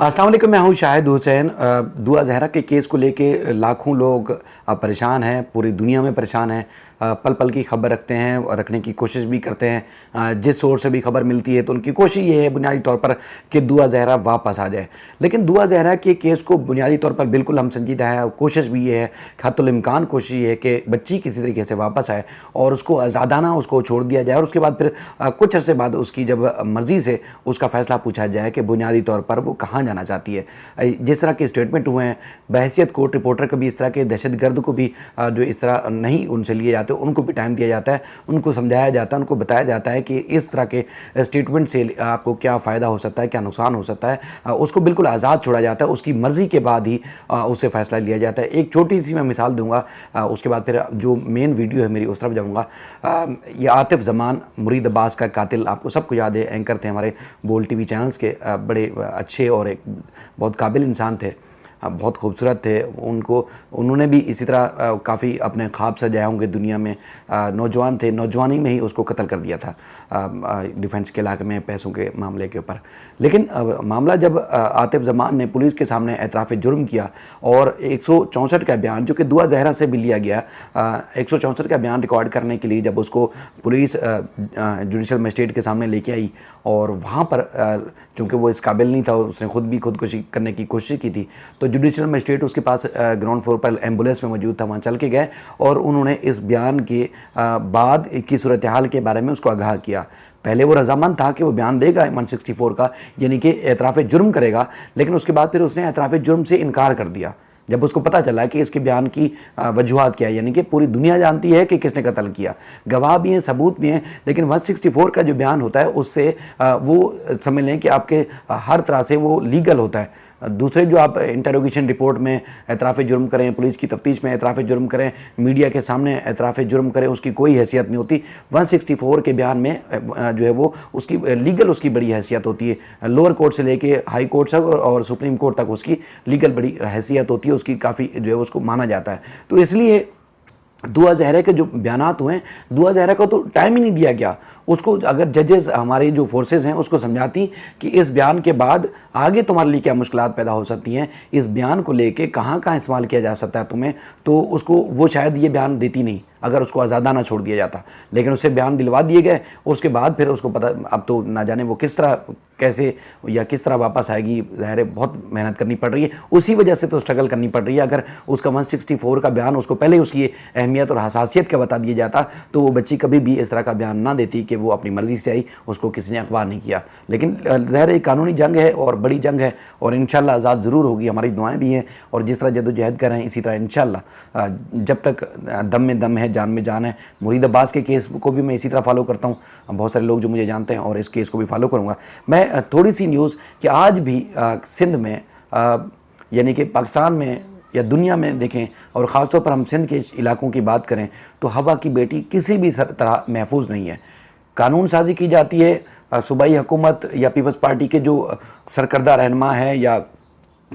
अस्सलाम वालेकुम, मैं हूँ शाहिद हुसैन। दुआ ज़हरा के केस को लेके लाखों लोग परेशान हैं, पूरी दुनिया में परेशान हैं। पल पल की खबर रखते हैं और रखने की कोशिश भी करते हैं। जिस सोर्स से भी खबर मिलती है तो उनकी कोशिश ये है बुनियादी तौर पर कि दुआ ज़हरा वापस आ जाए। लेकिन दुआ ज़हरा के केस को बुनियादी तौर पर बिल्कुल हम संजीदा है, कोशिश भी ये है, हत्तुल इम्कान कोशिश ये है कि बच्ची किसी तरीके से वापस आए और उसको आज़ादाना उसको छोड़ दिया जाए और उसके बाद फिर कुछ अरसे बाद उसकी जब मर्ज़ी से उसका फ़ैसला पूछा जाए कि बुनियादी तौर पर वो कहाँ जाना चाहती है। जिस तरह के स्टेटमेंट हुए हैं, बहैसियत कोर्ट रिपोर्टर को भी इस तरह के दहशतगर्द को भी जो इस तरह नहीं उनसे लिए जाते उनको भी टाइम दिया जाता है, उनको समझाया जाता है, उनको बताया जाता है कि इस तरह के स्टेटमेंट से आपको क्या फ़ायदा हो सकता है, क्या नुकसान हो सकता है। उसको बिल्कुल आज़ाद छोड़ा जाता है, उसकी मर्ज़ी के बाद ही उससे फ़ैसला लिया जाता है। एक छोटी सी मैं मिसाल दूँगा, उसके बाद फिर जो मेन वीडियो है मेरी उस तरफ जाऊँगा। ये आतिफ़ ज़मान मुरीद अब्बास का कातिल, आपको सबको याद है, एंकर थे हमारे बोल टीवी चैनल्स के, बड़े अच्छे और एक बहुत काबिल इंसान थे, बहुत खूबसूरत थे। उन्होंने भी इसी तरह काफ़ी अपने ख्वाब सजाए होंगे दुनिया में। नौजवान थे, नौजवानी में ही उसको कत्ल कर दिया था डिफेंस के इलाके में पैसों के मामले के ऊपर। लेकिन मामला जब आतिफ़ ज़मान ने पुलिस के सामने एतराफ़ जुर्म किया और 164 का बयान जो कि दुआ ज़हरा से भी लिया गया, 164 का बयान रिकॉर्ड करने के लिए जब उसको पुलिस जुडिशल मजिस्ट्रेट के सामने लेके आई और वहाँ पर चूँकि वो इस काबिल नहीं था, उसने खुद भी खुदकुशी करने की कोशिश की थी, तो जुडिशल मजिस्ट्रेट उसके पास ग्राउंड फ्लोर पर एम्बुलेंस में मौजूद था, वहाँ चल के गए और उन्होंने इस बयान के बाद की सूरत हाल के बारे में उसको आगाह किया। पहले वो रजामंद था कि वो बयान देगा 164 का, यानी कि एतराफ़ जुर्म करेगा, लेकिन उसके बाद फिर उसने एतराफ़ जुर्म से इनकार कर दिया जब उसको पता चला कि इसके बयान की वजूहात क्या है, यानी कि पूरी दुनिया जानती है कि किसने कत्ल किया, गवाह भी हैं, सबूत भी हैं। लेकिन 164 का जो बयान होता है उससे वो समझ लें कि आपके हर तरह से वो लीगल होता है। दूसरे जो आप इंटरोगेशन रिपोर्ट में एतराफ़ जुर्म करें, पुलिस की तफ्तीश में एतराफ़ जुर्म करें, मीडिया के सामने एतराफ़ जुर्म करें, उसकी कोई हैसियत नहीं होती। 164 के बयान में जो है वो उसकी लीगल उसकी बड़ी हैसियत होती है। लोअर कोर्ट से लेके हाई कोर्ट तक और सुप्रीम कोर्ट तक उसकी लीगल बड़ी हैसियत होती है, उसकी काफ़ी जो है उसको माना जाता है। तो इसलिए दुआ ज़हरा के जो बयानात हुए हैं, दुआ ज़हरा को तो टाइम ही नहीं दिया गया। उसको अगर जजेस हमारे जो फोर्सेस हैं उसको समझाती कि इस बयान के बाद आगे तुम्हारे लिए क्या मुश्किलात पैदा हो सकती हैं, इस बयान को लेके कहाँ कहाँ इस्तेमाल किया जा सकता है तुम्हें, तो उसको वो शायद ये बयान देती नहीं अगर उसको आज़ादाना छोड़ दिया जाता। लेकिन उससे बयान दिलवा दिए गए, उसके बाद फिर उसको पता, अब तो ना जाने वो किस तरह कैसे या किस तरह वापस आएगी। ज़ाहिर बहुत मेहनत करनी पड़ रही है, उसी वजह से तो स्ट्रगल करनी पड़ रही है। अगर उसका 164 का बयान उसको पहले उसकी अहमियत और हसासियत का बता दिया जाता तो वो बच्ची कभी भी इस तरह का बयान ना देती कि वो अपनी मर्ज़ी से आई, उसको किसी ने अखबार नहीं किया। लेकिन ज़ाहिर एक कानूनी जंग है और बड़ी जंग है और इंशाल्लाह आज़ाद ज़रूर होगी, हमारी दुआएं भी हैं। और जिस तरह जद्दोजहद कर रहे हैं इसी तरह इंशाल्लाह जब तक दम में दम है, जान में जान है। मुरीद अब्बास के केस को भी मैं इसी तरह फॉलो करता हूँ, बहुत सारे लोग जो मुझे जानते हैं, और इस केस को भी फॉलो करूँगा। मैं थोड़ी सी न्यूज़ कि आज भी सिंध में यानी कि पाकिस्तान में या दुनिया में देखें, और ख़ास तौर पर हम सिंध के इलाकों की बात करें तो हवा की बेटी किसी भी तरह महफूज नहीं है। कानून साजी की जाती है, सूबाई हुकूमत या पीपल्स पार्टी के जो सरकर्दा रहनुमा है या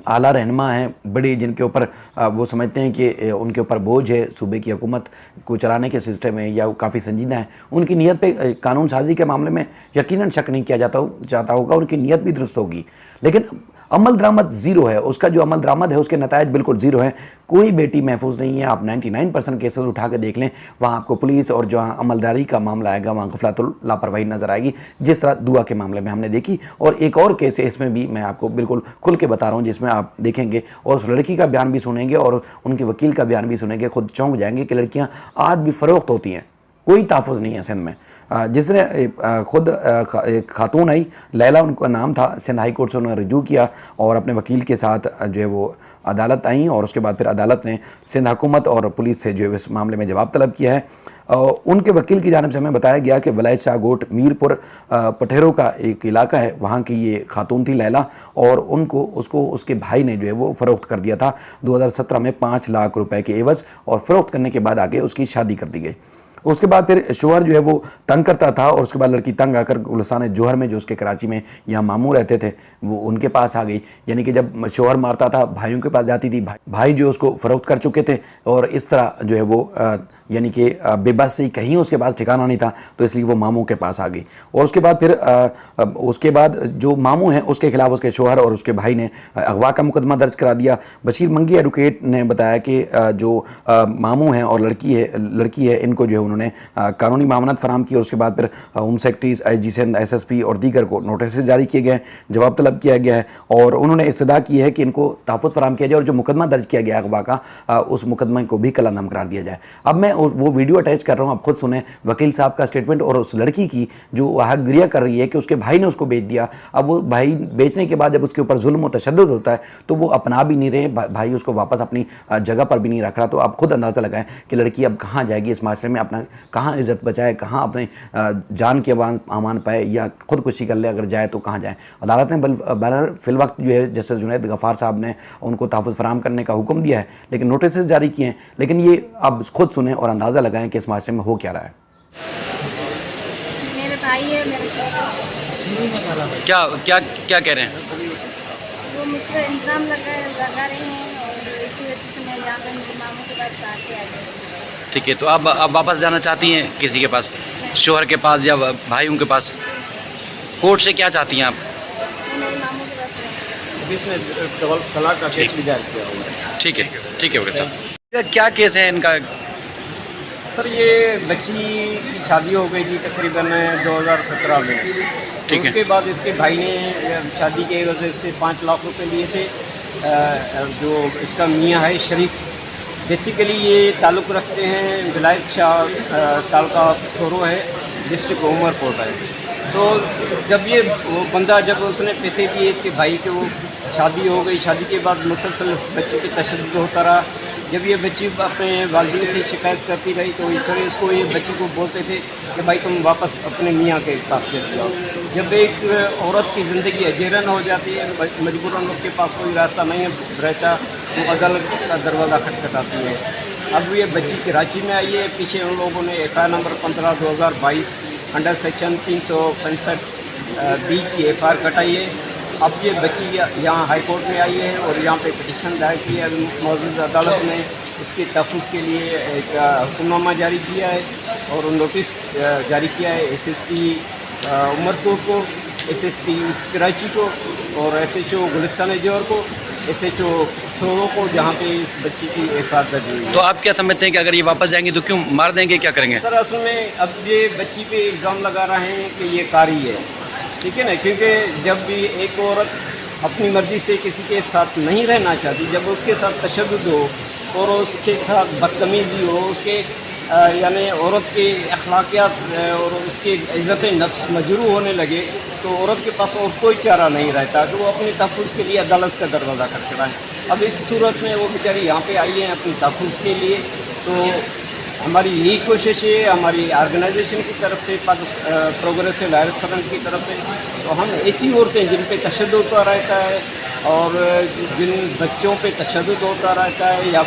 आला रहनुमा हैं बड़े, जिनके ऊपर वो समझते हैं कि उनके ऊपर बोझ है सूबे की हुकूमत को चलाने के सिस्टम में, या वो काफ़ी संजीदा हैं, उनकी नीयत पे कानून साजी के मामले में यकीनन शक नहीं किया जाता होगा, उनकी नीयत भी दुरुस्त होगी। लेकिन अमल दरामद ज़ीरो है, उसका जो अमल दरामद है उसके नतायज बिल्कुल ज़ीरो है। कोई बेटी महफूज नहीं है। आप 99% केसेस उठा के देख लें, वहाँ आपको पुलिस और जो अमलदारी का मामला आएगा वहाँ गफलतुल लापरवाही नज़र आएगी, जिस तरह दुआ के मामले में हमने देखी। और एक और केस है, इसमें भी मैं आपको बिल्कुल खुल के बता रहा हूँ, जिसमें आप देखेंगे और उस लड़की का बयान भी सुनेंगे और उनके वकील का बयान भी सुनेंगे, खुद चौंक जाएंगे कि लड़कियाँ आज भी फ़रोख्त होती हैं, कोई तहफ़्फ़ुज़ नहीं है सिंध में। जिसने खुद एक खातून आई, लैला उनका नाम था, सिंध हाई कोर्ट से उन्होंने रिजू किया और अपने वकील के साथ जो है वो अदालत आई, और उसके बाद फिर अदालत ने सिंध हुकूमत और पुलिस से जो है इस मामले में जवाब तलब किया है। उनके वकील की जानिब से हमें बताया गया कि वलायत शाह गोट मीरपुर पठेरों का एक इलाका है, वहाँ की ये खातून थी लैला, और उसको उसके भाई ने जो है वो फ़रोख्त कर दिया था 2017 में 5 लाख रुपए के एवज़, और फ़रोख्त करने के बाद आगे उसकी शादी कर दी गई। उसके बाद फिर शोहर जो है वो तंग करता था और उसके बाद लड़की तंग आकर गुलिस्तान जौहर में जो उसके कराची में यहाँ मामू रहते थे वो उनके पास आ गई। यानी कि जब शोहर मारता था भाइयों के पास जाती थी, भाई जो उसको फ़रोख्त कर चुके थे और इस तरह जो है वो यानी कि बेबस से कहीं उसके बाद ठिकाना नहीं था, तो इसलिए वो मामू के पास आ गई। और उसके बाद फिर उसके बाद जो मामू हैं उसके खिलाफ उसके शोहर और उसके भाई ने अगवा का मुकदमा दर्ज करा दिया। बशीर मंगी एडवोकेट ने बताया कि जो मामू हैं और लड़की है इनको जो है उन्होंने कानूनी मामनत फराम की और उसके बाद फिर home secretaries, IG send, SSP और दीगर को नोटिस जारी किए गए, जवाब तलब किया गया है और उन्होंने इस्तदा की है कि इनको तहफ़्फ़ुज़ फराम किया जाए और जो मुकदमा दर्ज किया गया अगवा का उस मुकदमे को भी कलअदम करार दिया जाए। अब मैं वो वीडियो अटैच कर रहा हूँ, आप खुद सुने वकील साहब का स्टेटमेंट और उस लड़की की जो हक़ कर रही है कि उसके भाई ने उसको बेच दिया। अब वो भाई बेचने के बाद जब उसके ऊपर जुल्म और तशद्दुद होता है तो वो अपना भी नहीं रहे, भाई उसको वापस अपनी जगह पर भी नहीं रख रहा। तो आप खुद अंदाज़ा लगाएं कि लड़की अब कहाँ जाएगी इस माशरे में, अपना कहाँ इज़्ज़त बचाए, कहाँ अपने जान के अमान पाए या खुदकुशी कर ले अगर जाए तो कहाँ जाए। अदालत ने बहरहाल फिल वक्त जो है जस्टिस जुनैद गफ़ार साहब ने उनको तहफ़्फ़ुज़ फराहम करने का हुक्म दिया है, लेकिन नोटिस जारी किए हैं। लेकिन ये अब खुद सुने और अंदाज़ा लगाएं कि इस माशरे में हो क्या रहा है। मेरे भाई है, मेरे क्या क्या क्या कह रहे हैं? वो मुझसे इल्ज़ाम लगा रहे हैं और इसी वजह से मैं जाकर मेरे मामू के पास आके आ गई। ठीक है, तो अब वापस जाना चाहती हैं किसी के पास, शोहर के पास या भाइयों के पास? कोर्ट से क्या चाहती हैं आप? मैं मेरे मामू के पास इसने तलाक का केस भी दायर किया हुआ है। ठीक है, ठीक है वकील साहब। क्या केस है इनका? सर ये बच्ची की शादी हो गई थी तकरीबन 2017 में। ठीक है। उसके बाद इसके भाई ने शादी की वजह से 5 लाख रुपए लिए थे। जो इसका मियाँ है शरीफ, बेसिकली ये ताल्लुक़ रखते हैं विलायत शाह तालका थोरो है, डिस्ट्रिक्ट उमरकोट है। तो जब ये वो बंदा जब उसने पैसे दिए इसके भाई के, वो शादी हो गई। शादी के बाद मुसलसल बच्चे पे तशद्दुद होता रहा। जब ये बच्ची अपने वालिदैन से शिकायत करती रही तो फिर इसको ये बच्ची को बोलते थे कि भाई तुम वापस अपने मियाँ के पास चले जाओ। जब एक औरत की ज़िंदगी अजेरन हो जाती है, मजबूरन उसके पास कोई रास्ता नहीं रहता, वो अदालत का दरवाज़ा खटखटाती है। अब ये बच्ची कराची में आई है। पीछे उन लोगों ने FIR number 15/2022 under section 365 B की FIR कटाई है। अब ये बच्ची यहाँ हाई कोर्ट में आई है और यहाँ पे पिटीशन दायर की है। मौजूदा अदालत ने इसके तहफ़्फ़ुज़ के लिए एक हुक्मनामा जारी किया है और नोटिस जारी किया है SSP उमरकोट को, SSP कराची को और SHO गुलिस्तान जौहर को, SHO थोरो को, जहाँ पे इस बच्ची की FIR दर्ज हुई है। तो आप क्या समझते हैं कि अगर ये वापस जाएंगे तो क्यों मार देंगे, क्या करेंगे? सर असल में अब ये बच्ची पे इल्ज़ाम लगा रहे हैं कि ये कारी है, ठीक है ना, क्योंकि जब भी एक औरत अपनी मर्ज़ी से किसी के साथ नहीं रहना चाहती, जब उसके साथ तशद्दुद हो और उसके साथ बदतमीज़ी हो, उसके यानी औरत के अखलाकियात और उसकी इज़्ज़त नफ्स मजरूह होने लगे, तो औरत के पास और कोई चारा नहीं रहता कि वो अपने तहफ़्फ़ुज़ के लिए अदालत का दरवाज़ा खटखटाएं। अब इस सूरत में वो बेचारी यहाँ पे आई हैं अपने तहफ़्फ़ुज़ के लिए। तो हमारी यही कोशिश है, हमारी ऑर्गेनाइजेशन की तरफ से, प्रोग्रेसिव हायर स्टूडेंट की तरफ से, तो हम ऐसी औरतें जिन पे तशद्दुद होता रहता है और जिन बच्चों पे तशद्दुद होता रहता है या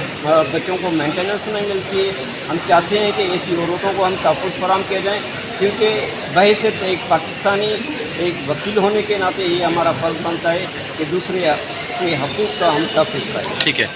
बच्चों को मेंटेनेंस नहीं मिलती है, हम चाहते हैं कि ऐसी औरतों को हम तहफ़्फ़ुज़ फराहम किया जाए, क्योंकि बहैसियत एक पाकिस्तानी, एक वकील होने के नाते ये हमारा फ़र्ज़ बनता है कि दूसरे के हकूक़ का हम तहफ़्फ़ुज़ करें। ठीक है।